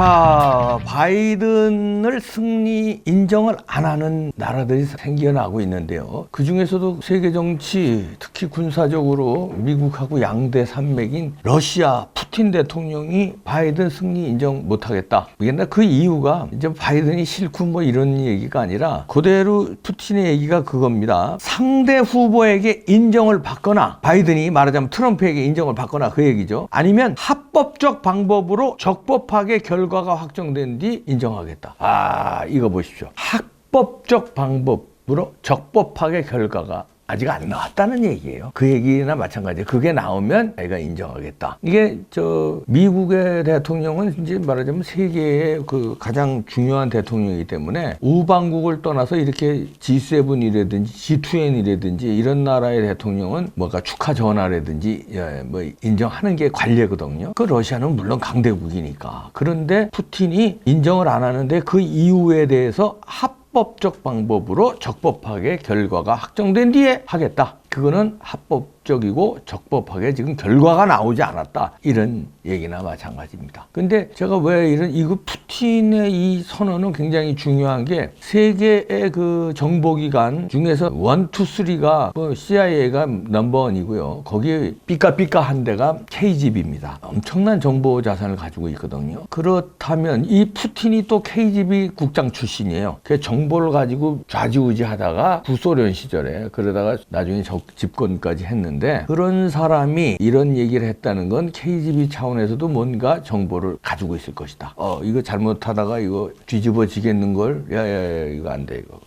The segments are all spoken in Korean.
자, 바이든을 승리 인정을 안 하는 나라들이 생겨나고 있는데요. 그 중에서도 세계 정치, 특히 군사적으로 미국하고 양대 산맥인 러시아 푸틴 대통령이 바이든 승리 인정 못하겠다. 근데 그 이유가 이제 바이든이 싫고 뭐 이런 얘기가 아니라 그대로 푸틴의 얘기가 그겁니다. 상대 후보에게 인정을 받거나, 바이든이 말하자면 트럼프에게 인정을 받거나 그 얘기죠. 아니면 합법적 방법으로 적법하게 결과가 확정된 뒤 인정하겠다. 이거 보십시오. 합법적 방법으로 적법하게 결과가 아직 안 나왔다는 얘기예요. 그 얘기나 마찬가지예요. 그게 나오면 내가 인정하겠다. 이게 미국의 대통령은 이제 말하자면 세계의 그 가장 중요한 대통령이기 때문에 우방국을 떠나서 이렇게 G7이라든지 G20이라든지 이런 나라의 대통령은 뭔가 축하 전화라든지 뭐 인정하는 게 관례거든요. 그 러시아는 물론 강대국이니까. 그런데 푸틴이 인정을 안 하는데 그 이유에 대해서 합법적 방법으로 적법하게 결과가 확정된 뒤에 하겠다. 그거는 합법적이고 적법하게 지금 결과가 나오지 않았다. 이런 얘기나 마찬가지입니다. 근데 제가 왜 이거 푸틴의 이 선언은 굉장히 중요한 게 세계의 그 정보기관 중에서 1, 2, 3가 뭐 CIA가 넘버원이고요. 거기에 삐까삐까한 데가 KGB입니다. 엄청난 정보 자산을 가지고 있거든요. 그렇다면 이 푸틴이 또 KGB 국장 출신이에요. 그 정보를 가지고 좌지우지하다가 구소련 시절에 그러다가 나중에 집권까지 했는데, 그런 사람이 이런 얘기를 했다는 건 KGB 차원에서도 뭔가 정보를 가지고 있을 것이다. 이거 잘못하다가 이거 뒤집어지겠는 걸, 이거 안 돼, 이거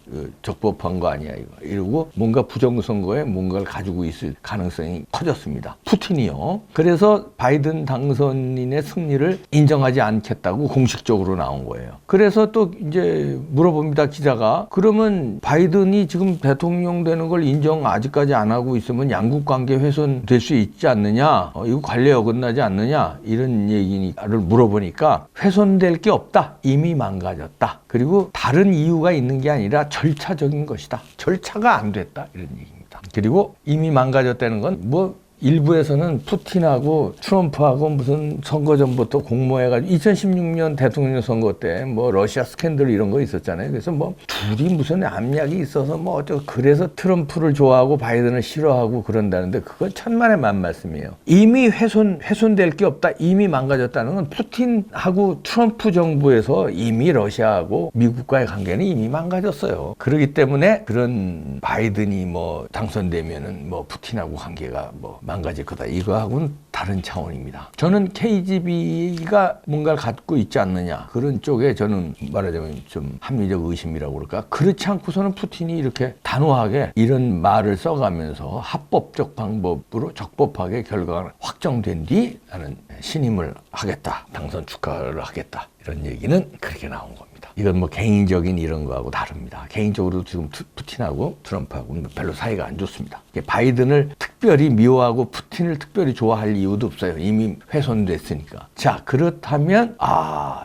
적법한 거 아니야, 이거 이러고 뭔가 부정선거에 뭔가를 가지고 있을 가능성이 커졌습니다. 푸틴이요. 그래서 바이든 당선인의 승리를 인정하지 않겠다고 공식적으로 나온 거예요. 그래서 또 이제 물어봅니다, 기자가. 그러면 바이든이 지금 대통령 되는 걸 인정 아직까지 안 하고 있으면 양국 관계 훼손될 수 있지 않느냐, 이거 관례 어긋나지 않느냐, 이런 얘기를 물어보니까 훼손될 게 없다. 이미 망가졌다. 그리고 다른 이유가 있는 게 아니라 절차적인 것이다. 절차가 안 됐다. 이런 얘기입니다. 그리고 이미 망가졌다는 건 일부에서는 푸틴하고 트럼프하고 무슨 선거 전부터 공모해가지고 2016년 대통령 선거 때 러시아 스캔들 이런 거 있었잖아요. 그래서 둘이 무슨 압력이 있어서 그래서 트럼프를 좋아하고 바이든을 싫어하고 그런다는데 그건 천만의 말씀이에요. 이미 훼손될 게 없다. 이미 망가졌다는 건 푸틴하고 트럼프 정부에서 이미 러시아하고 미국과의 관계는 이미 망가졌어요. 그렇기 때문에 그런 바이든이 당선되면은 푸틴하고 관계가 망가질 거다. 이거하고는 다른 차원입니다. 저는 KGB가 뭔가를 갖고 있지 않느냐. 그런 쪽에 저는 말하자면 좀 합리적 의심이라고 그럴까. 그렇지 않고서는 푸틴이 이렇게 단호하게 이런 말을 써가면서 합법적 방법으로 적법하게 결과가 확정된 뒤 나는 신임을 하겠다. 당선 축하를 하겠다. 이런 얘기는 그렇게 나온 겁니다. 이건 개인적인 이런 거하고 다릅니다. 개인적으로 지금 푸틴하고 트럼프하고는 별로 사이가 안 좋습니다. 바이든을 특별히 미워하고 푸틴을 특별히 좋아할 이유도 없어요. 이미 훼손됐으니까. 자, 그렇다면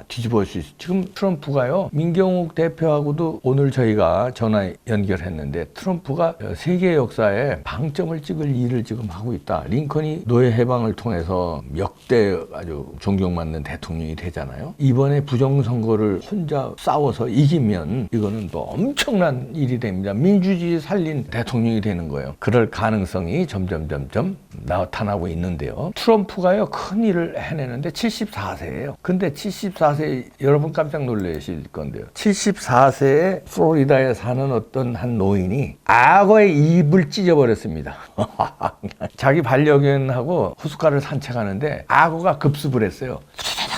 뒤집어 수 있어요. 지금 트럼프가요, 민경욱 대표하고도 오늘 저희가 전화 연결했는데 트럼프가 세계 역사에 방점을 찍을 일을 지금 하고 있다. 링컨이 노예 해방을 통해서 역대 아주 존경받는 대통령이 되잖아요. 이번에 부정선거를 혼자 싸워서 이기면 이거는 엄청난 일이 됩니다. 민주주의 살린 대통령이 되는 거예요. 그럴 가능성이 점점 나타나고 있는데요. 트럼프가요, 큰 일을 해내는데 74세예요. 근데 74세, 여러분 깜짝 놀라실 건데요. 74세에 플로리다에 사는 어떤 한 노인이 악어의 입을 찢어버렸습니다. 자기 반려견하고 호숫가를 산책하는데 악어가 급습을 했어요.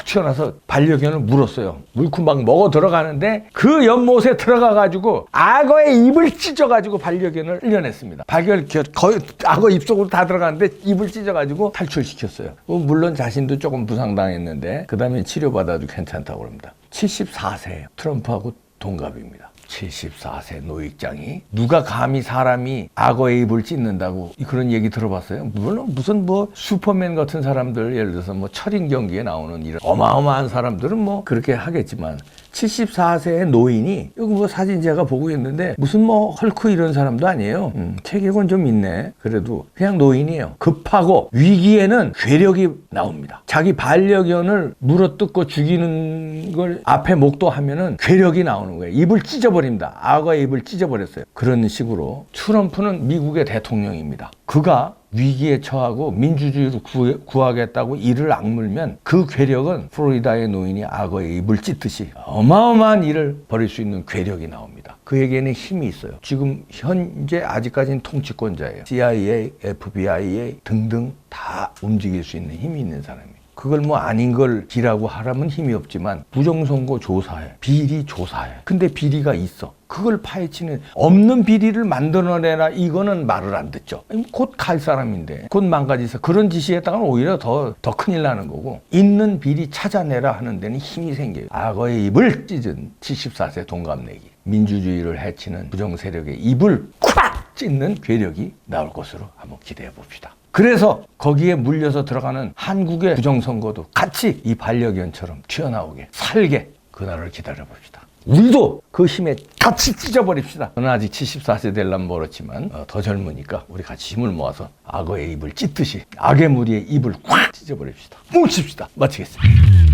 튀어나서 반려견을 물었어요. 물고 막 먹어 들어가는데 그 연못에 들어가가지고 악어의 입을 찢어가지고 반려견을 끌려냈습니다. 반려견 거의 악어 입속으로 다 들어가는데 입을 찢어가지고 탈출시켰어요. 물론 자신도 조금 부상당했는데 그 다음에 치료받아도 괜찮다고 합니다. 74세예요. 트럼프하고 동갑입니다. 74세 노익장이. 누가 감히 사람이 악어의 입을 찢는다고 그런 얘기 들어봤어요? 물론 무슨 슈퍼맨 같은 사람들, 예를 들어서 철인 경기에 나오는 이런 어마어마한 사람들은 그렇게 하겠지만 74세의 노인이, 여기 뭐 사진 제가 보고 있는데 무슨 뭐 헐크 이런 사람도 아니에요. 체격은 좀 있네. 그래도 그냥 노인이에요. 급하고 위기에는 괴력이 나옵니다. 자기 반려견을 물어뜯고 죽이는 걸 앞에 목도하면은 괴력이 나오는 거예요. 입을 찢어버립니다. 악어의 입을 찢어버렸어요. 그런 식으로 트럼프는 미국의 대통령입니다. 그가 위기에 처하고 민주주의를 구하겠다고 이를 악물면 그 괴력은 플로리다의 노인이 악어의 입을 찢듯이 어마어마한 일을 벌일 수 있는 괴력이 나옵니다. 그에게는 힘이 있어요. 지금 현재 아직까지는 통치권자예요. CIA, FBI 등등 다 움직일 수 있는 힘이 있는 사람이에요. 그걸 뭐 아닌 걸 비라고 하라면 힘이 없지만 부정선거 조사해, 비리 조사해. 근데 비리가 있어. 그걸 파헤치는, 없는 비리를 만들어내라, 이거는 말을 안 듣죠. 곧 갈 사람인데 곧 망가져서 그런 짓이에다가는 오히려 더 큰일 나는 거고, 있는 비리 찾아내라 하는 데는 힘이 생겨요. 악어의 입을 찢은 74세 동갑내기, 민주주의를 해치는 부정 세력의 입을 콱 찢는 괴력이 나올 것으로 한번 기대해 봅시다. 그래서 거기에 물려서 들어가는 한국의 부정선거도 같이 이 반려견처럼 튀어나오게, 살게, 그날을 기다려 봅시다. 우리도 그 힘에 같이 찢어버립시다. 저는 아직 74세 되려면 멀었지만 더 젊으니까 우리 같이 힘을 모아서 악어의 입을 찢듯이 악의 무리의 입을 콱 찢어버립시다. 뭉칩시다. 마치겠습니다.